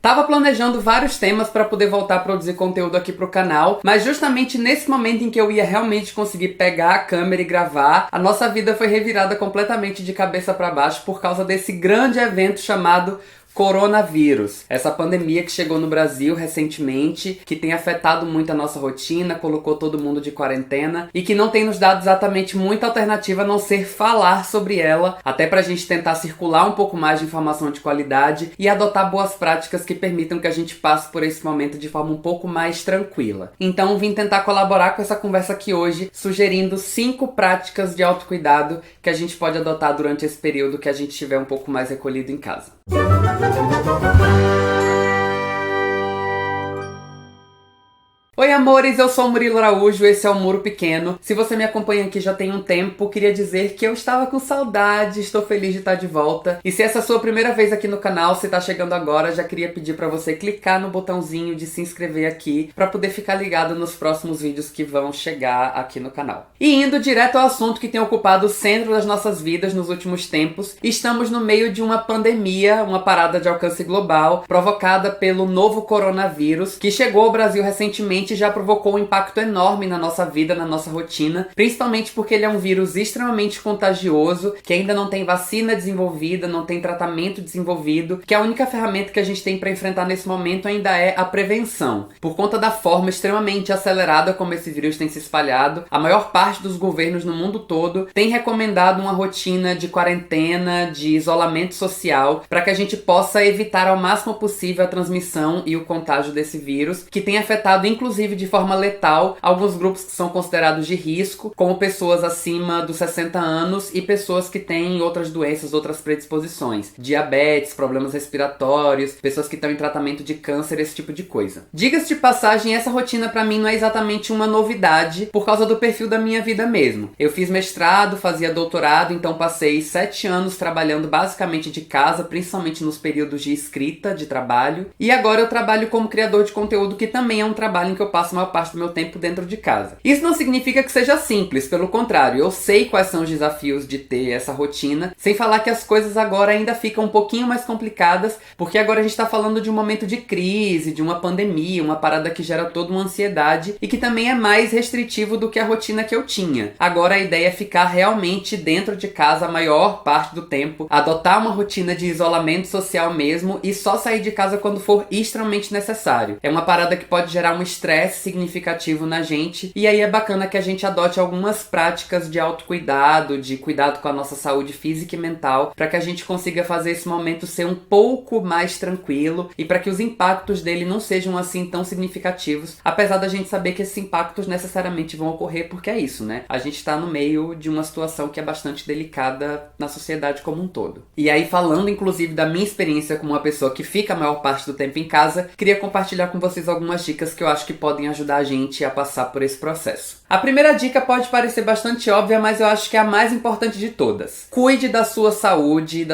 Tava planejando vários temas para poder voltar a produzir conteúdo aqui pro canal, mas justamente nesse momento em que eu ia realmente conseguir pegar a câmera e gravar, a nossa vida foi revirada completamente de cabeça para baixo por causa desse grande evento chamado coronavírus. Essa pandemia que chegou no Brasil recentemente, que tem afetado muito a nossa rotina, colocou todo mundo de quarentena e que não tem nos dado exatamente muita alternativa a não ser falar sobre ela, até pra gente tentar circular um pouco mais de informação de qualidade e adotar boas práticas que permitam que a gente passe por esse momento de forma um pouco mais tranquila. Então vim tentar colaborar com essa conversa aqui hoje, sugerindo 5 práticas de autocuidado que a gente pode adotar durante esse período que a gente estiver um pouco mais recolhido em casa. Oi amores, eu sou o Murilo Araújo, esse é o Muro Pequeno. Se você me acompanha aqui já tem um tempo, queria dizer que eu estava com saudade, estou feliz de estar de volta. E se essa é a sua primeira vez aqui no canal, se tá chegando agora, já queria pedir pra você clicar no botãozinho de se inscrever aqui, pra poder ficar ligado nos próximos vídeos que vão chegar aqui no canal. E indo direto ao assunto que tem ocupado o centro das nossas vidas nos últimos tempos, estamos no meio de uma pandemia, uma parada de alcance global, provocada pelo novo coronavírus, que chegou ao Brasil recentemente já provocou um impacto enorme na nossa vida, na nossa rotina, principalmente porque ele é um vírus extremamente contagioso, que ainda não tem vacina desenvolvida, não tem tratamento desenvolvido, que a única ferramenta que a gente tem para enfrentar nesse momento ainda é a prevenção. Por conta da forma extremamente acelerada como esse vírus tem se espalhado, a maior parte dos governos no mundo todo tem recomendado uma rotina de quarentena, de isolamento social, para que a gente possa evitar ao máximo possível a transmissão e o contágio desse vírus, que tem afetado inclusive de forma letal alguns grupos que são considerados de risco, como pessoas acima dos 60 anos e pessoas que têm outras doenças, outras predisposições, diabetes, problemas respiratórios, pessoas que estão em tratamento de câncer, esse tipo de coisa. Diga-se de passagem, essa rotina pra mim não é exatamente uma novidade por causa do perfil da minha vida mesmo. Eu fiz mestrado, fazia doutorado, então passei 7 anos trabalhando basicamente de casa, principalmente nos períodos de escrita, de trabalho, e agora eu trabalho como criador de conteúdo, que também é um trabalho em que eu passo a maior parte do meu tempo dentro de casa. Isso não significa que seja simples, pelo contrário, eu sei quais são os desafios de ter essa rotina, sem falar que as coisas agora ainda ficam um pouquinho mais complicadas, porque agora a gente tá falando de um momento de crise, de uma pandemia, uma parada que gera toda uma ansiedade e que também é mais restritivo do que a rotina que eu tinha. Agora a ideia é ficar realmente dentro de casa a maior parte do tempo, adotar uma rotina de isolamento social mesmo e só sair de casa quando for extremamente necessário. É uma parada que pode gerar um estresse significativo na gente, e aí é bacana que a gente adote algumas práticas de autocuidado, de cuidado com a nossa saúde física e mental, para que a gente consiga fazer esse momento ser um pouco mais tranquilo e para que os impactos dele não sejam assim tão significativos, apesar da gente saber que esses impactos necessariamente vão ocorrer, porque é isso, né? A gente tá no meio de uma situação que é bastante delicada na sociedade como um todo. E aí, falando inclusive da minha experiência como uma pessoa que fica a maior parte do tempo em casa, queria compartilhar com vocês algumas dicas que eu acho que podem ajudar a gente a passar por esse processo. A primeira dica pode parecer bastante óbvia, mas eu acho que é a mais importante de todas. Cuide da sua saúde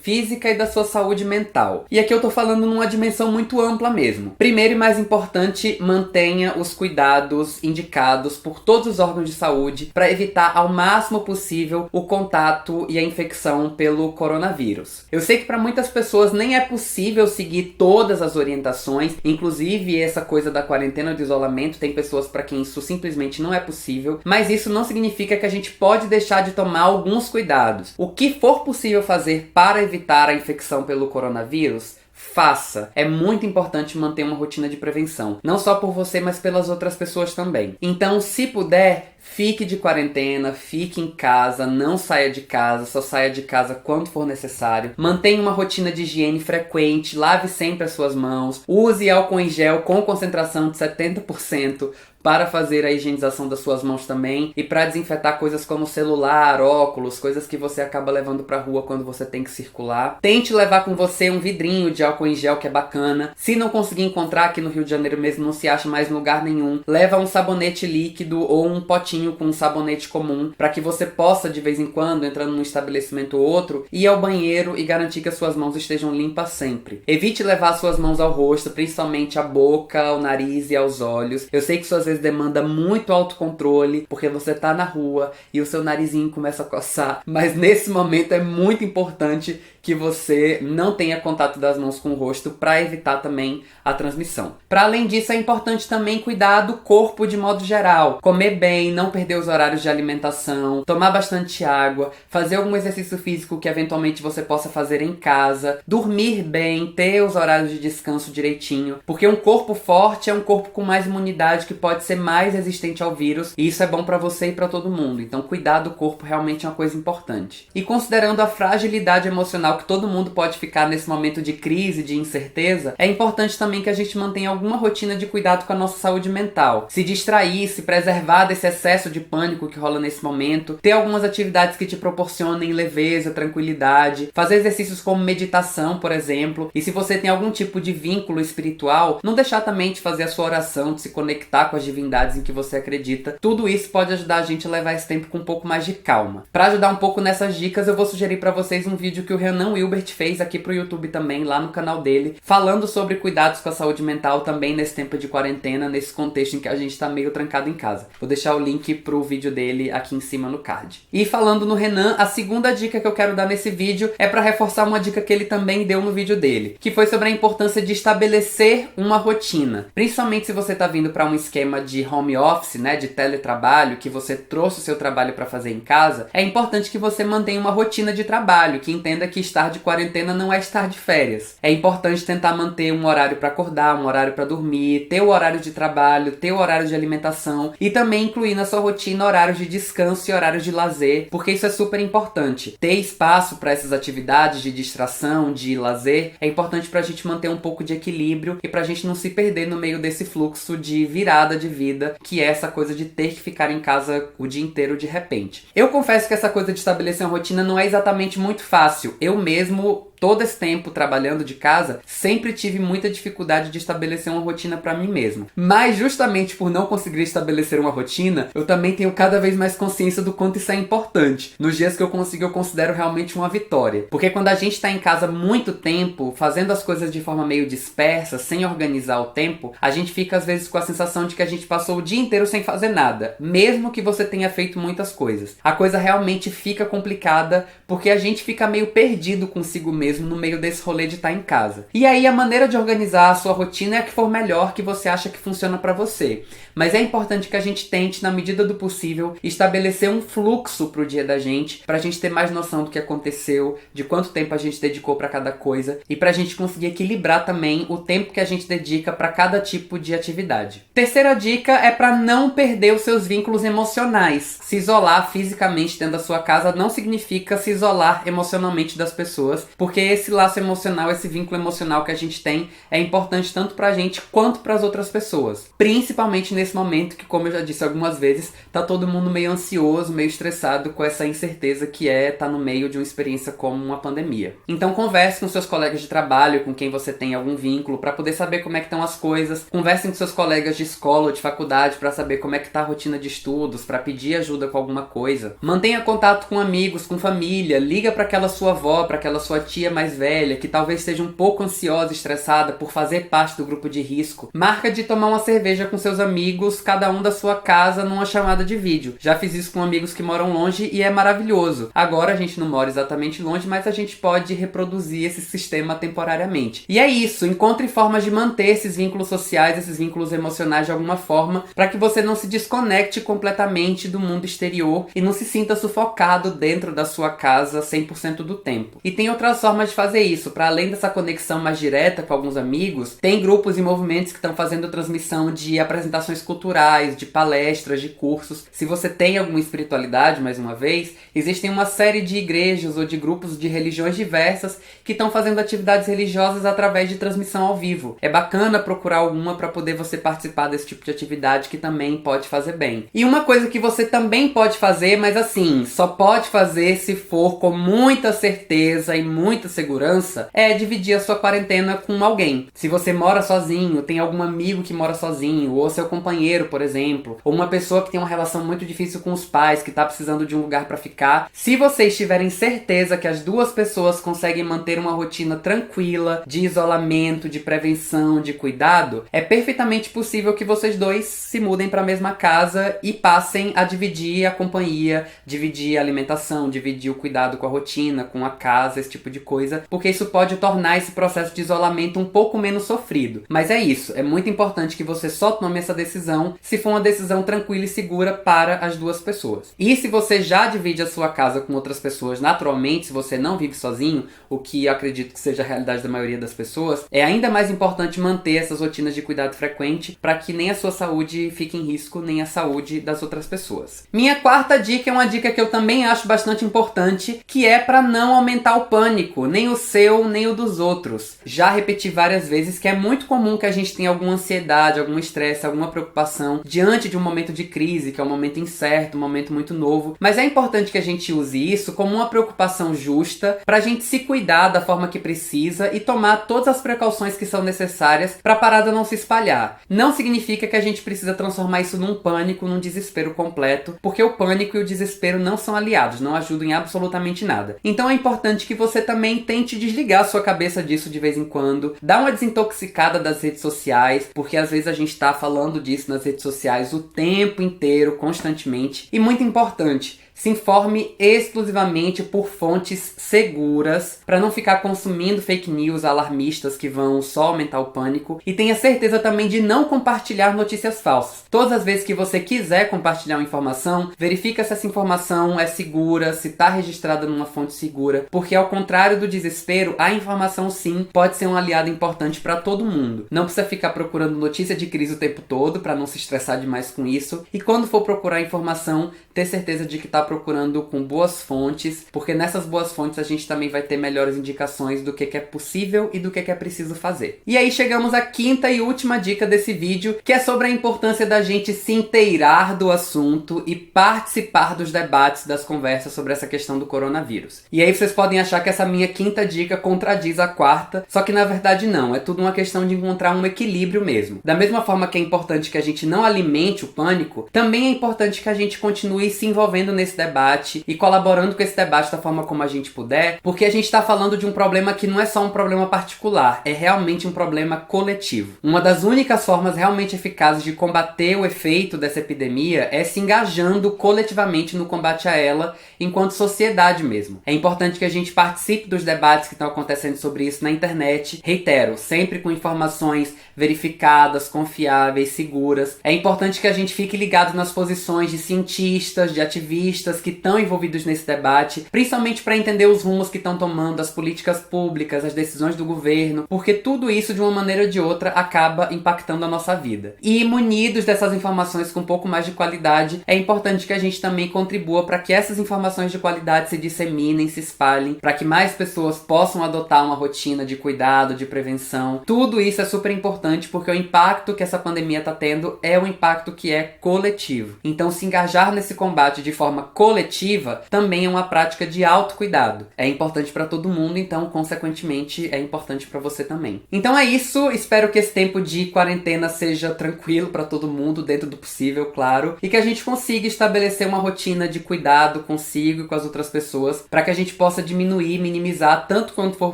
física e da sua saúde mental. E aqui eu tô falando numa dimensão muito ampla mesmo. Primeiro e mais importante, mantenha os cuidados indicados por todos os órgãos de saúde para evitar ao máximo possível o contato e a infecção pelo coronavírus. Eu sei que para muitas pessoas nem é possível seguir todas as orientações, inclusive essa coisa da quarentena de isolamento, tem pessoas para quem isso simplesmente não é possível, mas isso não significa que a gente pode deixar de tomar alguns cuidados. O que for possível fazer para evitar a infecção pelo coronavírus, faça. É muito importante manter uma rotina de prevenção, não só por você, mas pelas outras pessoas também. Então, se puder, fique de quarentena, fique em casa, não saia de casa, só saia de casa quando for necessário. Mantenha uma rotina de higiene frequente, lave sempre as suas mãos, use álcool em gel com concentração de 70%, para fazer a higienização das suas mãos também e para desinfetar coisas como celular, óculos, coisas que você acaba levando pra rua quando você tem que circular. Tente levar com você um vidrinho de álcool em gel, que é bacana. Se não conseguir encontrar, aqui no Rio de Janeiro mesmo não se acha mais em lugar nenhum, leva um sabonete líquido ou um potinho potinho com um sabonete comum, para que você possa, de vez em quando, entrando num estabelecimento ou outro, ir ao banheiro e garantir que as suas mãos estejam limpas sempre. Evite levar suas mãos ao rosto, principalmente à boca, ao nariz e aos olhos. Eu sei que isso às vezes demanda muito autocontrole, porque você tá na rua e o seu narizinho começa a coçar, mas nesse momento é muito importante que você não tenha contato das mãos com o rosto para evitar também a transmissão. Para além disso, é importante também cuidar do corpo de modo geral. Comer bem, não perder os horários de alimentação, tomar bastante água, fazer algum exercício físico que eventualmente você possa fazer em casa, dormir bem, ter os horários de descanso direitinho, porque um corpo forte é um corpo com mais imunidade que pode ser mais resistente ao vírus, e isso é bom para você e para todo mundo. Então cuidar do corpo realmente é uma coisa importante. E considerando a fragilidade emocional que todo mundo pode ficar nesse momento de crise, de incerteza, é importante também que a gente mantenha alguma rotina de cuidado com a nossa saúde mental. Se distrair, se preservar desse excesso de pânico que rola nesse momento, ter algumas atividades que te proporcionem leveza, tranquilidade, fazer exercícios como meditação, por exemplo, e se você tem algum tipo de vínculo espiritual, não deixar também de fazer a sua oração, de se conectar com as divindades em que você acredita. Tudo isso pode ajudar a gente a levar esse tempo com um pouco mais de calma. Para ajudar um pouco nessas dicas, eu vou sugerir para vocês um vídeo que o Renan Wilbert fez aqui pro YouTube também, lá no canal dele, falando sobre cuidados com a saúde mental também nesse tempo de quarentena, nesse contexto em que a gente tá meio trancado em casa. Vou deixar o link pro vídeo dele aqui em cima no card. E falando no Renan, a segunda dica que eu quero dar nesse vídeo é para reforçar uma dica que ele também deu no vídeo dele, que foi sobre a importância de estabelecer uma rotina. Principalmente se você tá vindo para um esquema de home office, né, de teletrabalho, que você trouxe o seu trabalho para fazer em casa, é importante que você mantenha uma rotina de trabalho, que entenda que estar de quarentena não é estar de férias. É importante tentar manter um horário para acordar, um horário para dormir, ter o horário de trabalho, ter o horário de alimentação e também incluir na sua rotina horários de descanso e horários de lazer, porque isso é super importante. Ter espaço para essas atividades de distração, de lazer, é importante para a gente manter um pouco de equilíbrio e para a gente não se perder no meio desse fluxo de virada de vida, que é essa coisa de ter que ficar em casa o dia inteiro de repente. Eu confesso que essa coisa de estabelecer uma rotina não é exatamente muito fácil. Eu mesmo, todo esse tempo trabalhando de casa, sempre tive muita dificuldade de estabelecer uma rotina pra mim mesmo. Mas justamente por não conseguir estabelecer uma rotina, eu também tenho cada vez mais consciência do quanto isso é importante. Nos dias que eu consigo, eu considero realmente uma vitória. Porque quando a gente tá em casa muito tempo, fazendo as coisas de forma meio dispersa, sem organizar o tempo, a gente fica às vezes com a sensação de que a gente passou o dia inteiro sem fazer nada, mesmo que você tenha feito muitas coisas. A coisa realmente fica complicada, porque a gente fica meio perdido consigo mesmo no meio desse rolê de estar em casa. E aí a maneira de organizar a sua rotina é a que for melhor, que você acha que funciona pra você. Mas é importante que a gente tente, na medida do possível, estabelecer um fluxo pro dia da gente, pra gente ter mais noção do que aconteceu, de quanto tempo a gente dedicou pra cada coisa e pra gente conseguir equilibrar também o tempo que a gente dedica pra cada tipo de atividade. Terceira dica é pra não perder os seus vínculos emocionais. Se isolar fisicamente dentro da sua casa não significa se isolar emocionalmente das pessoas, porque esse laço emocional, esse vínculo emocional que a gente tem é importante tanto pra gente quanto pras outras pessoas. Principalmente nesse momento que, como eu já disse algumas vezes, tá todo mundo meio ansioso, meio estressado com essa incerteza que é estar no meio de uma experiência como uma pandemia. Então converse com seus colegas de trabalho, com quem você tem algum vínculo, pra poder saber como é que estão as coisas. Conversem com seus colegas de escola ou de faculdade pra saber como é que tá a rotina de estudos, pra pedir ajuda com alguma coisa. Mantenha contato com amigos, com família, liga pra aquela sua avó, pra aquela sua tia mais velha, que talvez esteja um pouco ansiosa e estressada por fazer parte do grupo de risco. Marca de tomar uma cerveja com seus amigos, cada um da sua casa, numa chamada de vídeo. Já fiz isso com amigos que moram longe e é maravilhoso. Agora a gente não mora exatamente longe, mas a gente pode reproduzir esse sistema temporariamente. E é isso, encontre formas de manter esses vínculos sociais, esses vínculos emocionais de alguma forma, para que você não se desconecte completamente do mundo exterior e não se sinta sufocado dentro da sua casa 100% do tempo. E tem outras formas de fazer isso. Para além dessa conexão mais direta com alguns amigos, tem grupos e movimentos que estão fazendo transmissão de apresentações culturais, de palestras, de cursos. Se você tem alguma espiritualidade, mais uma vez, existem uma série de igrejas ou de grupos de religiões diversas que estão fazendo atividades religiosas através de transmissão ao vivo. É bacana procurar alguma para poder você participar desse tipo de atividade, que também pode fazer bem. E uma coisa que você também pode fazer, mas assim, só pode fazer se for com muita certeza e muita muita segurança é dividir a sua quarentena com alguém. Se você mora sozinho, tem algum amigo que mora sozinho, ou seu companheiro, por exemplo, ou uma pessoa que tem uma relação muito difícil com os pais, que tá precisando de um lugar pra ficar. Se vocês tiverem certeza que as duas pessoas conseguem manter uma rotina tranquila, de isolamento, de prevenção, de cuidado, é perfeitamente possível que vocês dois se mudem pra mesma casa e passem a dividir a companhia, dividir a alimentação, dividir o cuidado com a rotina, com a casa, esse tipo de coisa, porque isso pode tornar esse processo de isolamento um pouco menos sofrido. Mas é isso, é muito importante que você só tome essa decisão se for uma decisão tranquila e segura para as duas pessoas. E se você já divide a sua casa com outras pessoas naturalmente, se você não vive sozinho, o que eu acredito que seja a realidade da maioria das pessoas, é ainda mais importante manter essas rotinas de cuidado frequente para que nem a sua saúde fique em risco, nem a saúde das outras pessoas. Minha quarta dica é uma dica que eu também acho bastante importante, que é para não aumentar o pânico, nem o seu, nem o dos outros. Já repeti várias vezes que é muito comum que a gente tenha alguma ansiedade, algum estresse, alguma preocupação diante de um momento de crise, que é um momento incerto, um momento muito novo, mas é importante que a gente use isso como uma preocupação justa pra gente se cuidar da forma que precisa e tomar todas as precauções que são necessárias pra parada não se espalhar. Não significa que a gente precisa transformar isso num pânico, num desespero completo, porque o pânico e o desespero não são aliados, não ajudam em absolutamente nada. Então é importante que você também tente desligar a sua cabeça disso de vez em quando, dar uma desintoxicada das redes sociais, porque às vezes a gente tá falando disso nas redes sociais o tempo inteiro, constantemente, e muito importante, se informe exclusivamente por fontes seguras, para não ficar consumindo fake news alarmistas que vão só aumentar o pânico, e tenha certeza também de não compartilhar notícias falsas. Todas as vezes que você quiser compartilhar uma informação, verifica se essa informação é segura, se está registrada numa fonte segura, porque ao contrário do desespero, a informação sim pode ser um aliado importante para todo mundo. Não precisa ficar procurando notícia de crise o tempo todo, para não se estressar demais com isso, e quando for procurar informação, ter certeza de que está procurando com boas fontes, porque nessas boas fontes a gente também vai ter melhores indicações do que é possível e do que é preciso fazer. E aí chegamos à quinta e última dica desse vídeo, que é sobre a importância da gente se inteirar do assunto e participar dos debates, das conversas sobre essa questão do coronavírus. E aí vocês podem achar que essa minha quinta dica contradiz a quarta, só que na verdade não, é tudo uma questão de encontrar um equilíbrio mesmo. Da mesma forma que é importante que a gente não alimente o pânico, também é importante que a gente continue se envolvendo nesse debate e colaborando com esse debate da forma como a gente puder, porque a gente está falando de um problema que não é só um problema particular, é realmente um problema coletivo. Uma das únicas formas realmente eficazes de combater o efeito dessa epidemia é se engajando coletivamente no combate a ela enquanto sociedade mesmo. É importante que a gente participe dos debates que estão acontecendo sobre isso na internet, reitero, sempre com informações verificadas, confiáveis, seguras. É importante que a gente fique ligado nas posições de cientistas, de ativistas que estão envolvidos nesse debate, principalmente para entender os rumos que estão tomando, as políticas públicas, as decisões do governo, porque tudo isso, de uma maneira ou de outra, acaba impactando a nossa vida. E munidos dessas informações com um pouco mais de qualidade, é importante que a gente também contribua para que essas informações de qualidade se disseminem, se espalhem, para que mais pessoas possam adotar uma rotina de cuidado, de prevenção. Tudo isso é super importante porque o impacto que essa pandemia está tendo é um impacto que é coletivo. Então, se engajar nesse combate de forma coletiva também é uma prática de autocuidado. É importante para todo mundo, então, consequentemente, é importante para você também. Então é isso, espero que esse tempo de quarentena seja tranquilo para todo mundo, dentro do possível, claro, e que a gente consiga estabelecer uma rotina de cuidado consigo e com as outras pessoas, para que a gente possa diminuir, minimizar, tanto quanto for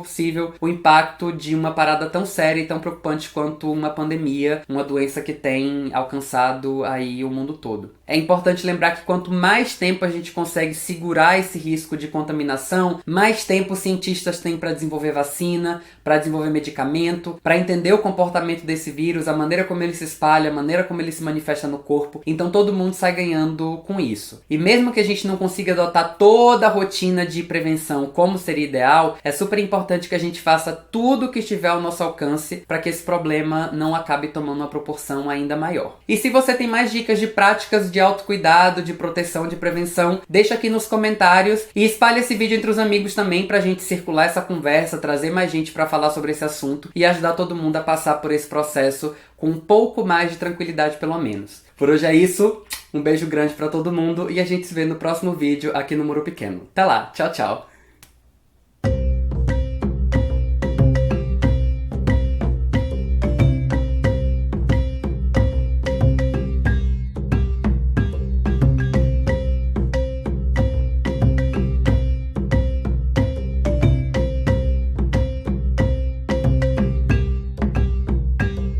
possível, o impacto de uma parada tão séria e tão preocupante quanto uma pandemia, uma doença que tem alcançado aí o mundo todo. É importante lembrar que quanto mais tempo a gente consegue segurar esse risco de contaminação, mais tempo os cientistas têm para desenvolver vacina, para desenvolver medicamento, para entender o comportamento desse vírus, a maneira como ele se espalha, a maneira como ele se manifesta no corpo. Então todo mundo sai ganhando com isso. E mesmo que a gente não consiga adotar toda a rotina de prevenção como seria ideal, é super importante que a gente faça tudo o que estiver ao nosso alcance para que esse problema não acabe tomando uma proporção ainda maior. E se você tem mais dicas de práticas de autocuidado, de proteção, de prevenção, deixa aqui nos comentários e espalhe esse vídeo entre os amigos também pra gente circular essa conversa, trazer mais gente pra falar sobre esse assunto e ajudar todo mundo a passar por esse processo com um pouco mais de tranquilidade pelo menos. Por hoje é isso, um beijo grande pra todo mundo e a gente se vê no próximo vídeo aqui no Muro Pequeno. Até lá, tchau, tchau!